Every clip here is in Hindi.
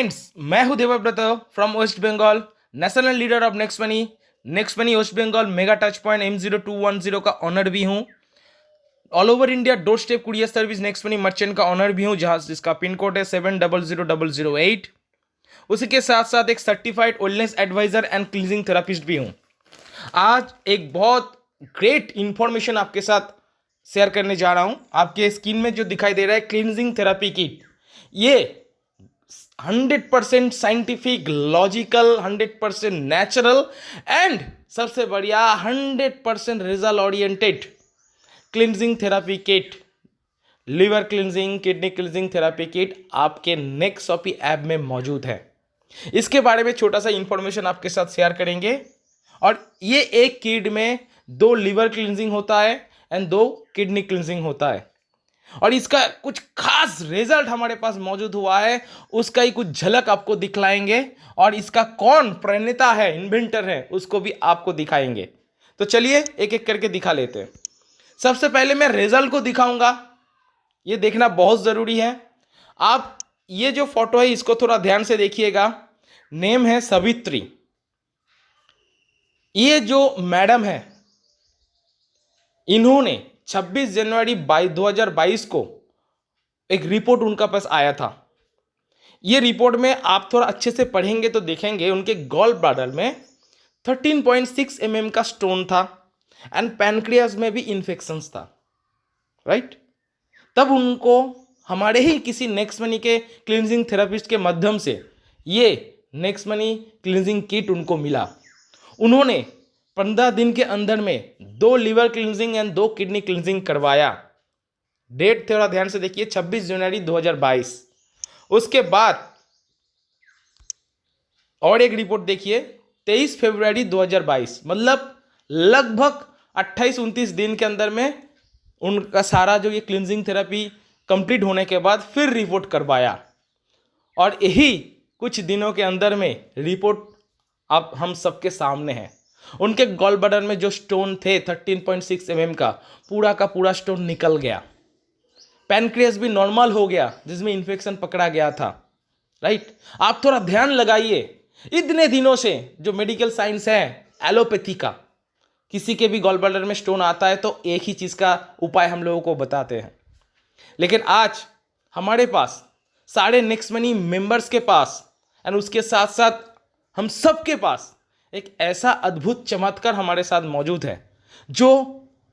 फ्रेंड्स, मैं हूं Devvrat from West Bengal, national leader of Next Money West Bengal mega touch point M0210 का ऑनर भी हूं। All over India doorstep courier service Next Money merchant का ऑनर भी हूं, जहां जिसका पिन कोड है 700008। उसी के साथ साथ एक certified wellness adviser and cleansing therapist भी हूं। आज एक बहुत ग्रेट इंफॉर्मेशन आपके साथ शेयर करने जा रहा हूं। आपके स्क्रीन में जो दिखाई दे रहा है क्लींजिंग थेरापी किट, ये 100% साइंटिफिक, लॉजिकल, 100% नेचुरल एंड सबसे बढ़िया 100% result oriented cleansing therapy kit, liver cleansing, kidney cleansing therapy kit आपके नेक्स्ट शॉपी ऐप में मौजूद है। इसके बारे में छोटा सा इंफॉर्मेशन आपके साथ शेयर करेंगे। और ये एक किट में 2 लिवर क्लिनजिंग होता है एंड 2 किडनी क्लिनजिंग होता है। और इसका कुछ खास रिजल्ट हमारे पास मौजूद हुआ है, उसका ही कुछ झलक आपको दिखलाएंगे। और इसका कौन प्रणेता है, इन्वेंटर है, उसको भी आपको दिखाएंगे। तो चलिए एक एक करके दिखा लेते हैं। सबसे पहले मैं रिजल्ट को दिखाऊंगा, ये देखना बहुत जरूरी है। आप ये जो फोटो है इसको थोड़ा ध्यान से देखिएगा। नेम है सवित्री। ये जो मैडम है, इन्होंने 26 जनवरी 2022 को एक रिपोर्ट उनका पास आया था। ये रिपोर्ट में आप थोड़ा अच्छे से पढ़ेंगे तो देखेंगे उनके गॉल ब्लैडर में 13.6 mm का स्टोन था एंड पैनक्रियाज में भी इन्फेक्शंस था, राइट। तब उनको हमारे ही किसी नेक्स्ट मनी के क्लींजिंग थेरापिस्ट के माध्यम से ये नेक्स्ट मनी क्लींजिंग किट उनको मिला। उन्होंने 15 दिन के अंदर में 2 liver cleansing and 2 kidney cleansing करवाया। डेट थोड़ा ध्यान से देखिए, 26 जनवरी 2022। उसके बाद और एक रिपोर्ट देखिए, 23 फरवरी 2022, मतलब लगभग 28-29 दिन के अंदर में उनका सारा जो ये क्लींजिंग थेरेपी कंप्लीट होने के बाद फिर रिपोर्ट करवाया। और यही कुछ दिनों के अंदर में रिपोर्ट अब हम सबके सामने है। उनके गॉल ब्लैडर में जो स्टोन थे 13.6 mm का पूरा स्टोन निकल गया। पैनक्रियास भी नॉर्मल हो गया, जिसमें इन्फेक्शन पकड़ा गया था, राइट। आप थोड़ा ध्यान लगाइए, इतने दिनों से जो मेडिकल साइंस है एलोपैथी का, किसी के भी गॉल ब्लैडर में स्टोन आता है तो एक ही चीज़ का उपाय हम लोगों को बताते हैं। लेकिन आज हमारे पास सारे नेक्स्ट मनी मेंबर्स के पास एंड उसके साथ साथ हम सब के पास एक ऐसा अद्भुत चमत्कार हमारे साथ मौजूद है जो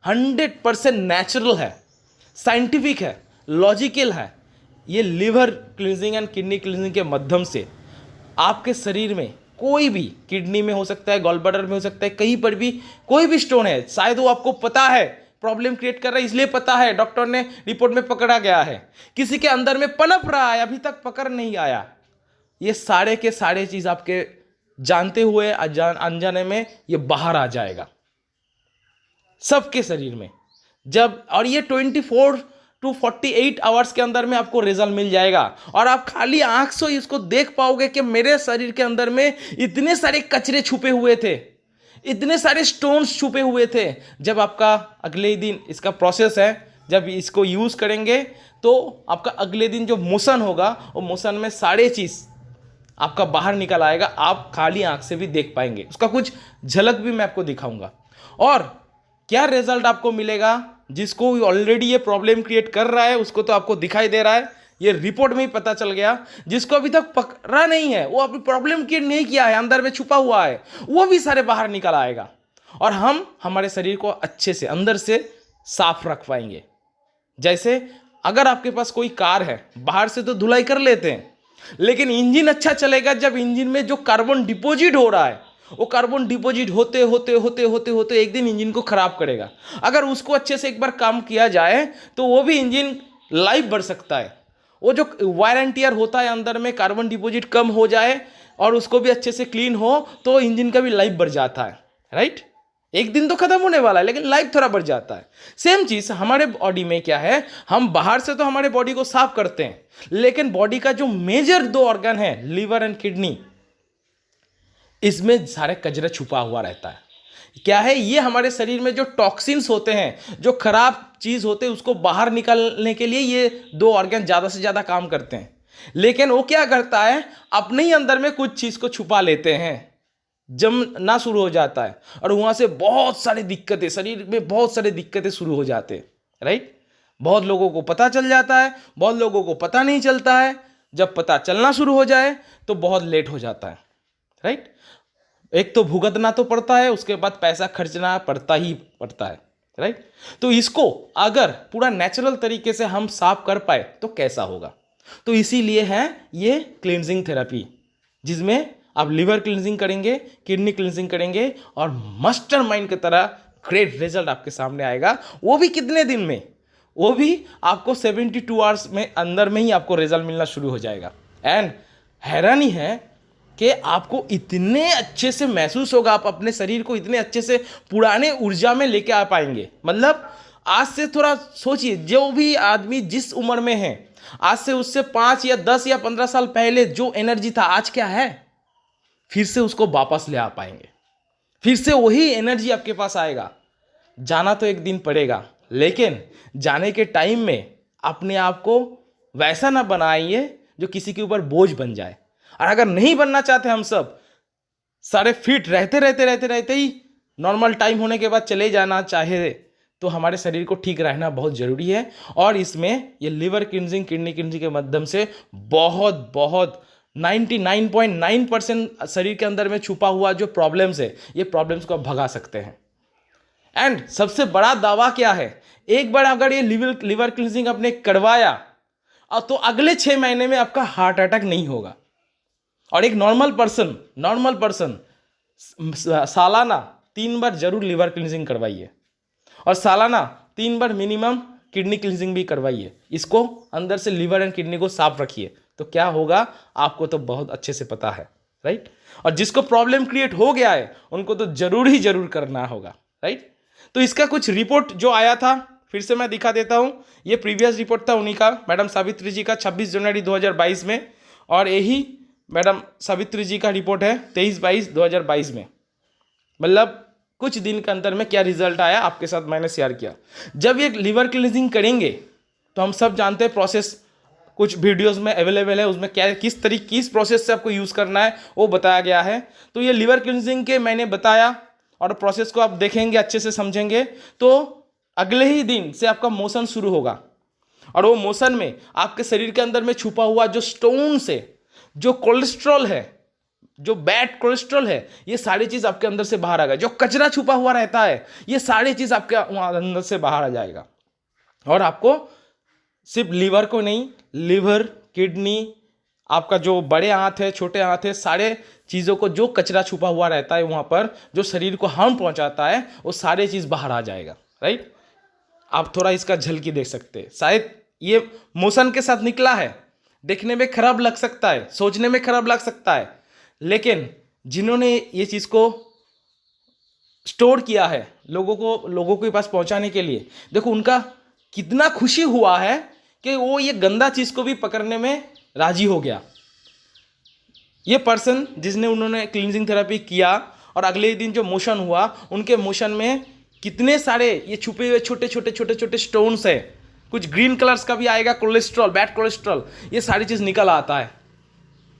100% नेचुरल है, साइंटिफिक है, लॉजिकल है। ये liver cleansing and kidney cleansing के माध्यम से आपके शरीर में कोई भी, किडनी में हो सकता है, गॉल ब्लैडर में हो सकता है, कहीं पर भी कोई भी स्टोन है, शायद वो आपको पता है प्रॉब्लम क्रिएट कर रहा है, इसलिए पता है, डॉक्टर ने रिपोर्ट में पकड़ा गया है, किसी के अंदर में पनप रहा है, अभी तक पकड़ नहीं आया। ये सारे के सारे चीज आपके जानते हुए अनजाने में ये बाहर आ जाएगा सबके शरीर में जब। और ये 24 to 48 आवर्स के अंदर में आपको रिजल्ट मिल जाएगा। और आप खाली आंख से इसको देख पाओगे कि मेरे शरीर के अंदर में इतने सारे कचरे छुपे हुए थे, इतने सारे स्टोन्स छुपे हुए थे। जब आपका अगले दिन, इसका प्रोसेस है, जब इसको यूज करेंगे तो आपका अगले दिन जो मोशन होगा, वो मोशन में सारे चीज आपका बाहर निकल आएगा, आप खाली आंख से भी देख पाएंगे। उसका कुछ झलक भी मैं आपको दिखाऊंगा। और क्या रिजल्ट आपको मिलेगा, जिसको ऑलरेडी ये प्रॉब्लम क्रिएट कर रहा है उसको तो आपको दिखाई दे रहा है, ये रिपोर्ट में ही पता चल गया। जिसको अभी तक पकड़ा नहीं है, वो अभी प्रॉब्लम क्रिएट नहीं किया है, अंदर में छुपा हुआ है, वो भी सारे बाहर निकल आएगा। और हम हमारे शरीर को अच्छे से अंदर से साफ रख पाएंगे। जैसे अगर आपके पास कोई कार है, बाहर से तो धुलाई कर लेते हैं, लेकिन इंजन अच्छा चलेगा जब इंजन में जो कार्बन डिपॉजिट हो रहा है, वो कार्बन डिपॉजिट होते होते होते होते होते एक दिन इंजन को खराब करेगा। अगर उसको अच्छे से एक बार काम किया जाए तो वो भी इंजन लाइफ बढ़ सकता है। वो जो वायर एंड टियर होता है अंदर में, कार्बन डिपॉजिट कम हो जाए और उसको भी अच्छे से क्लीन हो तो इंजन का भी लाइफ बढ़ जाता है, राइट। एक दिन तो खत्म होने वाला है लेकिन लाइफ थोड़ा बढ़ जाता है। सेम चीज हमारे बॉडी में क्या है, हम बाहर से तो हमारे बॉडी को साफ करते हैं, लेकिन बॉडी का जो मेजर 2 ऑर्गन है, लिवर एंड किडनी, इसमें सारे कचरा छुपा हुआ रहता है। क्या है, ये हमारे शरीर में जो टॉक्सिन्स होते हैं, जो खराब चीज होते हैं, उसको बाहर निकालने के लिए ये 2 ऑर्गन ज्यादा से ज्यादा काम करते हैं। लेकिन वो क्या करता है, अपने ही अंदर में कुछ चीज़ को छुपा लेते हैं, जमना शुरू हो जाता है और वहाँ से बहुत सारी दिक्कतें, शरीर में बहुत सारी दिक्कतें शुरू हो जाते हैं, राइट। बहुत लोगों को पता चल जाता है, बहुत लोगों को पता नहीं चलता है, जब पता चलना शुरू हो जाए तो बहुत लेट हो जाता है, राइट। एक तो भुगतना तो पड़ता है, उसके बाद पैसा खर्चना पड़ता ही पड़ता है, राइट। तो इसको अगर पूरा नेचुरल तरीके से हम साफ कर पाए तो कैसा होगा, तो इसीलिए है ये क्लींजिंग थेरेपी, जिसमें आप लिवर क्लींजिंग करेंगे, किडनी क्लींजिंग करेंगे और मास्टरमाइंड की तरह ग्रेट रिजल्ट आपके सामने आएगा। वो भी कितने दिन में, वो भी आपको 72 आवर्स में अंदर में ही आपको रिजल्ट मिलना शुरू हो जाएगा। एंड हैरानी है कि आपको इतने अच्छे से महसूस होगा, आप अपने शरीर को इतने अच्छे से पुराने ऊर्जा में लेके आ पाएंगे। मतलब आज से थोड़ा सोचिए, जो भी आदमी जिस उम्र में है, आज से उससे 5 या 10 या 15 साल पहले जो एनर्जी था, आज क्या है, फिर से उसको वापस ले आ पाएंगे, फिर से वही एनर्जी आपके पास आएगा। जाना तो एक दिन पड़ेगा, लेकिन जाने के टाइम में अपने आप को वैसा ना बनाइए जो किसी के ऊपर बोझ बन जाए। और अगर नहीं बनना चाहते, हम सब सारे फिट रहते ही नॉर्मल टाइम होने के बाद चले जाना चाहे, तो हमारे शरीर को ठीक रहना बहुत ज़रूरी है। और इसमें ये लिवर क्लींजिंग, किडनी क्लींजिंग के माध्यम से बहुत 99.9% शरीर के अंदर में छुपा हुआ जो प्रॉब्लम्स है, ये प्रॉब्लम्स को आप भगा सकते हैं। एंड सबसे बड़ा दावा क्या है, एक बार अगर ये लिवर क्लींजिंग आपने करवाया तो अगले 6 महीने में आपका हार्ट अटैक नहीं होगा। और एक नॉर्मल पर्सन सालाना 3 बार जरूर लिवर क्लींजिंग करवाइए और सालाना 3 बार मिनिमम किडनी क्लींजिंग भी करवाइए। इसको अंदर से लिवर एंड किडनी को साफ रखिए, तो क्या होगा आपको तो बहुत अच्छे से पता है, राइट। और जिसको प्रॉब्लम क्रिएट हो गया है उनको तो जरूर करना होगा, राइट। तो इसका कुछ रिपोर्ट जो आया था, फिर से मैं दिखा देता हूं। ये प्रीवियस रिपोर्ट था उन्हीं का, मैडम सावित्री जी का, 26 जनवरी 2022 में। और यही मैडम सावित्री जी का रिपोर्ट है 23/22/2022 में। मतलब कुछ दिन के अंदर में क्या रिजल्ट आया आपके साथ मैंने शेयर किया। जब ये लिवर क्लींजिंग करेंगे तो हम सब जानते हैं प्रोसेस कुछ वीडियोस में अवेलेबल है, उसमें क्या किस प्रोसेस से आपको यूज़ करना है वो बताया गया है। तो ये लिवर क्लींजिंग के मैंने बताया और प्रोसेस को आप देखेंगे, अच्छे से समझेंगे, तो अगले ही दिन से आपका मोशन शुरू होगा। और वो मोशन में आपके शरीर के अंदर में छुपा हुआ जो स्टोन्स है, जो कोलेस्ट्रॉल है, जो बैड कोलेस्ट्रॉल है, ये सारी चीज़ आपके अंदर से बाहर आ गया। जो कचरा छुपा हुआ रहता है, ये सारी चीज़ आपके अंदर से बाहर आ जाएगा। और आपको सिर्फ लिवर को नहीं, लिवर, किडनी, आपका जो बड़े हाथ है, छोटे हाथ है, सारे चीज़ों को जो कचरा छुपा हुआ रहता है वहाँ पर, जो शरीर को हार्म पहुँचाता है, वो सारे चीज़ बाहर आ जाएगा, राइट। आप थोड़ा इसका झलकी देख सकते हैं। शायद ये मोशन के साथ निकला है, देखने में खराब लग सकता है, सोचने में खराब लग सकता है, लेकिन जिन्होंने ये चीज़ को स्टोर किया है लोगों के पास पहुंचाने के लिए, देखो उनका कितना खुशी हुआ है कि वो ये गंदा चीज़ को भी पकड़ने में राजी हो गया। ये पर्सन जिसने उन्होंने क्लींजिंग थेरेपी किया और अगले दिन जो मोशन हुआ, उनके मोशन में कितने सारे ये छुपे हुए छोटे स्टोन्स है, कुछ ग्रीन कलर्स का भी आएगा, कोलेस्ट्रॉल, बैड कोलेस्ट्रॉल, ये सारी चीज़ निकल आता है।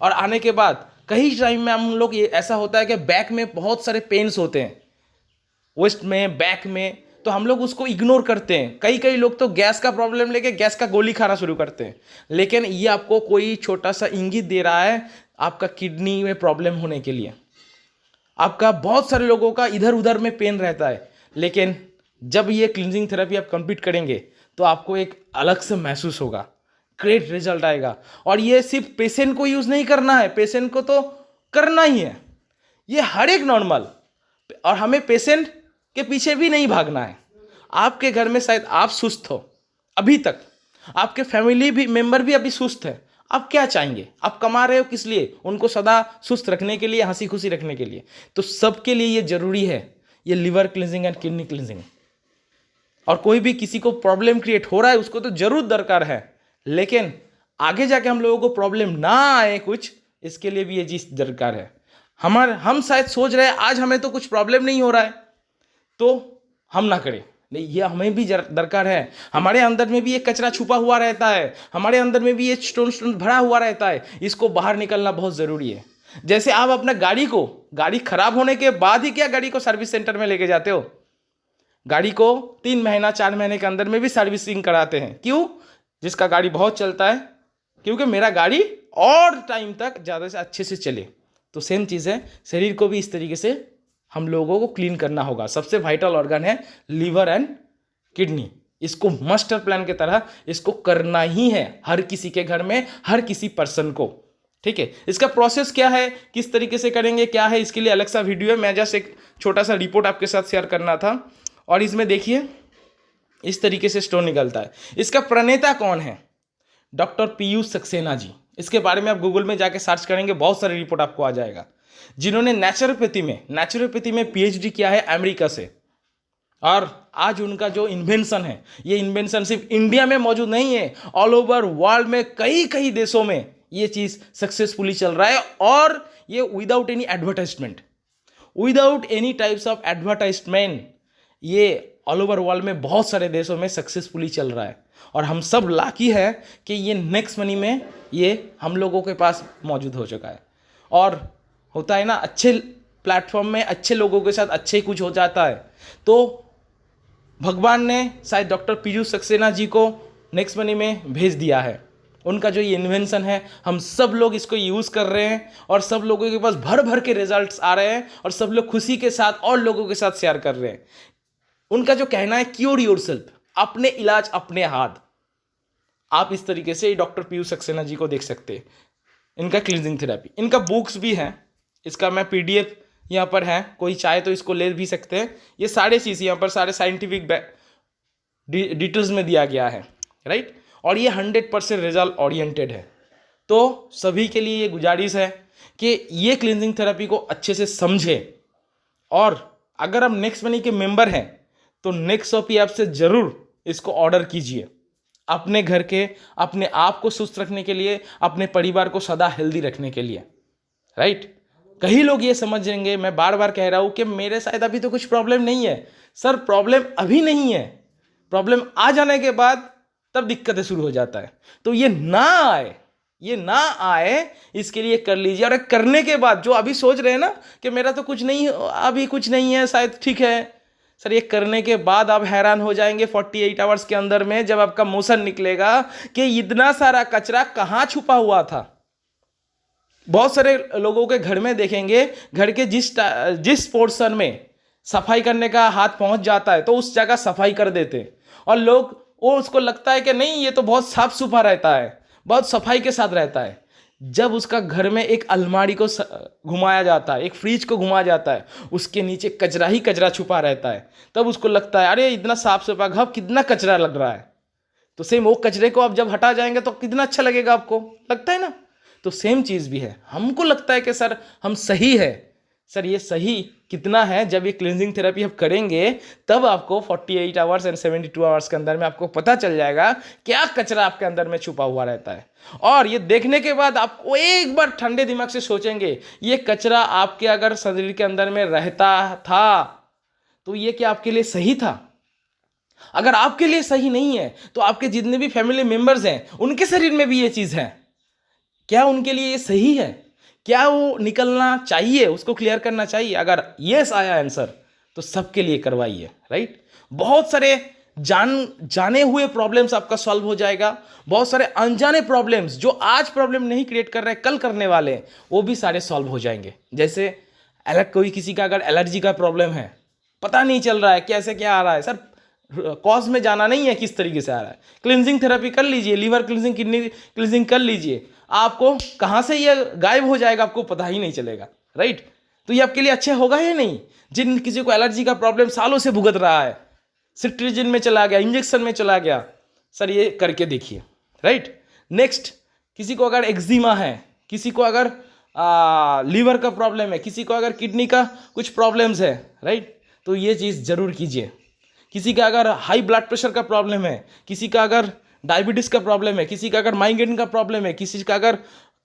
और आने के बाद कई टाइम में हम लोग, ये ऐसा होता है कि बैक में बहुत सारे पेन्स होते हैं, वेस्ट में, बैक में, तो हम लोग उसको इग्नोर करते हैं। कई लोग तो गैस का प्रॉब्लम लेके गैस का गोली खाना शुरू करते हैं, लेकिन ये आपको कोई छोटा सा इंगित दे रहा है आपका किडनी में प्रॉब्लम होने के लिए। आपका बहुत सारे लोगों का इधर उधर में पेन रहता है, लेकिन जब ये क्लींजिंग थेरेपी आप कंप्लीट करेंगे तो आपको एक अलग से महसूस होगा, ग्रेट रिजल्ट आएगा। और ये सिर्फ पेशेंट को यूज़ नहीं करना है, पेशेंट को तो करना ही है, ये हर एक नॉर्मल, और हमें पेशेंट के पीछे भी नहीं भागना है। आपके घर में शायद आप सुस्त हो, अभी तक आपके फैमिली भी मेंबर भी अभी सुस्त है, आप क्या चाहेंगे? आप कमा रहे हो किस लिए? उनको सदा सुस्त रखने के लिए, हंसी खुशी रखने के लिए। तो सबके लिए ये जरूरी है, ये liver cleansing and kidney cleansing. और कोई भी किसी को प्रॉब्लम क्रिएट हो रहा है उसको तो जरूर दरकार है, लेकिन आगे जाके हम लोगों को प्रॉब्लम ना आए कुछ, इसके लिए भी ये चीज़ दरकार है। हम शायद सोच रहे हैं आज हमें तो कुछ प्रॉब्लम नहीं हो रहा है तो हम ना करें, नहीं, ये हमें भी दरकार है। हमारे अंदर में भी एक कचरा छुपा हुआ रहता है, हमारे अंदर में भी ये स्टोन भरा हुआ रहता है, इसको बाहर निकलना बहुत ज़रूरी है। जैसे आप अपना गाड़ी खराब होने के बाद ही क्या गाड़ी को सर्विस सेंटर में लेके जाते हो? गाड़ी को 3 महीना 4 महीने के अंदर में भी सर्विसिंग कराते हैं। क्यों? जिसका गाड़ी बहुत चलता है, क्योंकि मेरा गाड़ी और टाइम तक ज़्यादा से अच्छे से चले। तो सेम चीज़ है, शरीर को भी इस तरीके से हम लोगों को क्लीन करना होगा। सबसे वाइटल ऑर्गन है लीवर एंड किडनी। इसको मास्टर प्लान की तरह इसको करना ही है हर किसी के घर में, हर किसी पर्सन को। ठीक है, इसका प्रोसेस क्या है, किस तरीके से करेंगे, क्या है, इसके लिए अलग सा वीडियो है। मैं जस्ट एक छोटा सा रिपोर्ट आपके साथ शेयर करना था। और इसमें देखिए इस तरीके से स्टोन निकलता है। इसका प्रणेता कौन है? डॉक्टर पीयूष सक्सेना जी। इसके बारे में आप गूगल में जाके सर्च करेंगे, बहुत सारे रिपोर्ट आपको आ जाएगा। जिन्होंने नेचुरोपैथी में पीएचडी किया है अमेरिका से। और आज उनका जो इन्वेंशन है, ये इन्वेंशन सिर्फ इंडिया में मौजूद नहीं है, ऑल ओवर वर्ल्ड में कई कई देशों में ये चीज़ सक्सेसफुली चल रहा है। और ये without any advertisement, without any types of advertisement, ये ऑल ओवर वर्ल्ड में बहुत सारे देशों में सक्सेसफुली चल रहा है। और हम सब लाकी है कि ये नेक्स्ट मनी में ये हम लोगों के पास मौजूद हो चुका है। और होता है ना, अच्छे प्लेटफॉर्म में अच्छे लोगों के साथ अच्छे कुछ हो जाता है। तो भगवान ने शायद डॉक्टर पीयूष सक्सेना जी को नेक्स्ट मनी में भेज दिया है। उनका जो ये इन्वेंशन है, हम सब लोग इसको यूज़ कर रहे हैं और सब लोगों के पास भर भर के रिजल्ट्स आ रहे हैं और सब लोग खुशी के साथ और लोगों के साथ शेयर कर रहे हैं। उनका जो कहना है क्योर योरसेल्फ, अपने इलाज अपने हाथ। आप इस तरीके से डॉक्टर पीयूष सक्सेना जी को देख सकते हैं। इनका क्लींजिंग थेरेपी, इनका बुक्स भी हैं। इसका मैं पीडीएफ यहाँ पर है, कोई चाहे तो इसको ले भी सकते हैं। ये सारे चीज़ यहाँ पर सारे साइंटिफिक डिटेल्स में दिया गया है, राइट। और ये 100% रिजल्ट ओरिएंटेड है। तो सभी के लिए ये गुजारिश है कि ये क्लींजिंग थेरेपी को अच्छे से समझें। और अगर आप नेक्स्ट मनी के मेंबर हैं तो नेक्स्ट शॉपी ऐप से ज़रूर इसको ऑर्डर कीजिए, अपने घर के, अपने आप को सुस्त रखने के लिए, अपने परिवार को सदा हेल्दी रखने के लिए, राइट। कई लोग ये समझेंगे, मैं बार बार कह रहा हूँ कि मेरे शायद अभी तो कुछ प्रॉब्लम नहीं है। सर, प्रॉब्लम अभी नहीं है, प्रॉब्लम आ जाने के बाद तब दिक्कतें शुरू हो जाता है। तो ये ना आए इसके लिए कर लीजिए। और करने के बाद जो अभी सोच रहे हैं ना कि मेरा तो कुछ नहीं, अभी कुछ नहीं है, शायद ठीक है, सर ये करने के बाद आप हैरान हो जाएंगे 48 आवर्स के अंदर में, जब आपका मोशन निकलेगा कि इतना सारा कचरा कहाँ छुपा हुआ था। बहुत सारे लोगों के घर में देखेंगे, घर के जिस पोर्शन में सफाई करने का हाथ पहुंच जाता है तो उस जगह सफाई कर देते हैं। और लोग उसको लगता है कि नहीं, ये तो बहुत साफ सुथरा रहता है, बहुत सफाई के साथ रहता है। जब उसका घर में एक अलमारी को घुमाया जाता है, एक फ्रिज को घुमाया जाता है, उसके नीचे कचरा ही कचरा छुपा रहता है, तब उसको लगता है अरे इतना साफ सुथरा घर, कितना कचरा लग रहा है। तो सेम वो कचरे को आप जब हटा जाएंगे तो कितना अच्छा लगेगा, आपको लगता है ना। तो सेम चीज़ भी है, हमको लगता है कि सर हम सही है। सर ये सही कितना है, जब ये क्लींजिंग थेरेपी आप करेंगे तब आपको 48 आवर्स एंड 72 आवर्स के अंदर में आपको पता चल जाएगा क्या कचरा आपके अंदर में छुपा हुआ रहता है। और ये देखने के बाद आपको एक बार ठंडे दिमाग से सोचेंगे, ये कचरा आपके अगर शरीर के अंदर में रहता था तो ये क्या आपके लिए सही था? अगर आपके लिए सही नहीं है तो आपके जितने भी फैमिली मेंबर्स हैं उनके शरीर में भी ये चीज़ है, क्या उनके लिए ये सही है? क्या वो निकलना चाहिए, उसको क्लियर करना चाहिए? अगर यस आया आंसर तो सबके लिए करवाइए, राइट। बहुत सारे जाने हुए प्रॉब्लम्स आपका सॉल्व हो जाएगा। बहुत सारे अनजाने प्रॉब्लम्स जो आज प्रॉब्लम नहीं क्रिएट कर रहे हैं, कल करने वाले हैं, वो भी सारे सॉल्व हो जाएंगे। जैसे कोई किसी का अगर एलर्जी का प्रॉब्लम है, पता नहीं चल रहा है कैसे क्या आ रहा है, सर कॉज में जाना नहीं है किस तरीके से आ रहा है, क्लींजिंग थेरेपी कर लीजिए, लीवर क्लींजिंग, किडनी क्लींजिंग कर लीजिए, आपको कहाँ से ये गायब हो जाएगा आपको पता ही नहीं चलेगा, राइट। तो ये आपके लिए अच्छा होगा ही नहीं। जिन किसी को एलर्जी का प्रॉब्लम सालों से भुगत रहा है, सिट्रीजिन में चला गया, इंजेक्शन में चला गया, सर ये करके देखिए, राइट। नेक्स्ट, किसी को अगर एक्जिमा है, किसी को अगर लीवर का प्रॉब्लम है, किसी को अगर किडनी का कुछ प्रॉब्लम्स है, राइट, तो ये चीज़ जरूर कीजिए। किसी का अगर हाई ब्लड प्रेशर का प्रॉब्लम है, किसी का अगर डायबिटीज़ का प्रॉब्लम है, किसी का अगर माइग्रेन का प्रॉब्लम है, किसी का अगर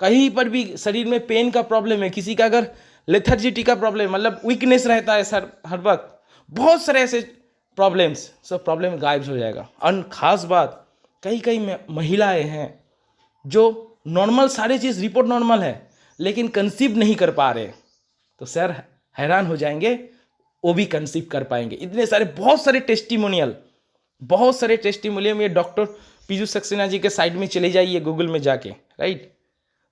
कहीं पर भी शरीर में पेन का प्रॉब्लम है, किसी का अगर लेथर्जिटी का प्रॉब्लम, मतलब वीकनेस रहता है सर हर वक्त, बहुत सारे ऐसे प्रॉब्लम्स, सब प्रॉब्लम गायब हो जाएगा। और ख़ास बात, कई कई महिलाएं हैं जो नॉर्मल सारी चीज़ रिपोर्ट नॉर्मल है लेकिन कंसीव नहीं कर पा रहे, तो सर हैरान हो जाएंगे, वो भी कंसीव कर पाएंगे। इतने सारे बहुत सारे टेस्टिमोनियल ये डॉक्टर पीयूष सक्सेना जी के साइट में चले जाइए गूगल में जाके, राइट।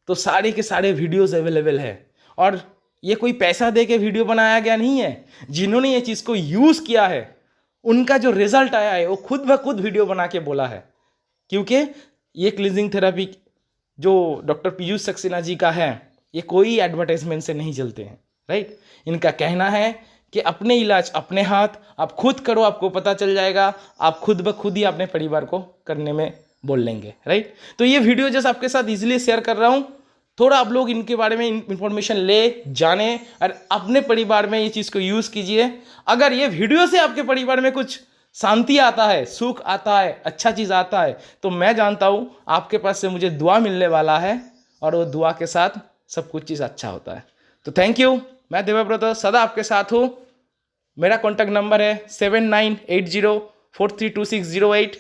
तो सारे के सारे वीडियोस अवेलेबल है, और ये कोई पैसा दे के वीडियो बनाया गया नहीं है। जिन्होंने ये चीज़ को यूज़ किया है उनका जो रिजल्ट आया है वो खुद ब खुद वीडियो बना के बोला है, क्योंकि ये क्लींजिंग थेरेपी जो डॉक्टर पीयूष सक्सेना जी का है ये कोई एडवर्टाइजमेंट से नहीं चलते हैं, राइट। इनका कहना है कि अपने इलाज अपने हाथ, आप खुद करो, आपको पता चल जाएगा, आप खुद ब खुद ही अपने परिवार को करने में बोल लेंगे, राइट। तो ये वीडियो जैसे आपके साथ इजीली शेयर कर रहा हूँ, थोड़ा आप लोग इनके बारे में इंफॉर्मेशन ले जाने और अपने परिवार में ये चीज़ को यूज़ कीजिए। अगर ये वीडियो से आपके परिवार में कुछ शांति आता है, सुख आता है, अच्छा चीज़ आता है, तो मैं जानता हूँ आपके पास से मुझे दुआ मिलने वाला है, और वो दुआ के साथ सब कुछ चीज़ अच्छा होता है। तो थैंक यू। मैं देवव्रत सदा आपके साथ हूँ। मेरा कॉन्टैक्ट नंबर है 7980432608।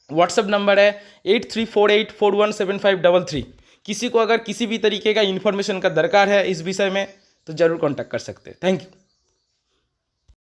व्हाट्सअप नंबर है 8348417533। किसी को अगर किसी भी तरीके का इन्फॉर्मेशन का दरकार है इस विषय में तो ज़रूर कॉन्टैक्ट कर सकते हैं। Thank you.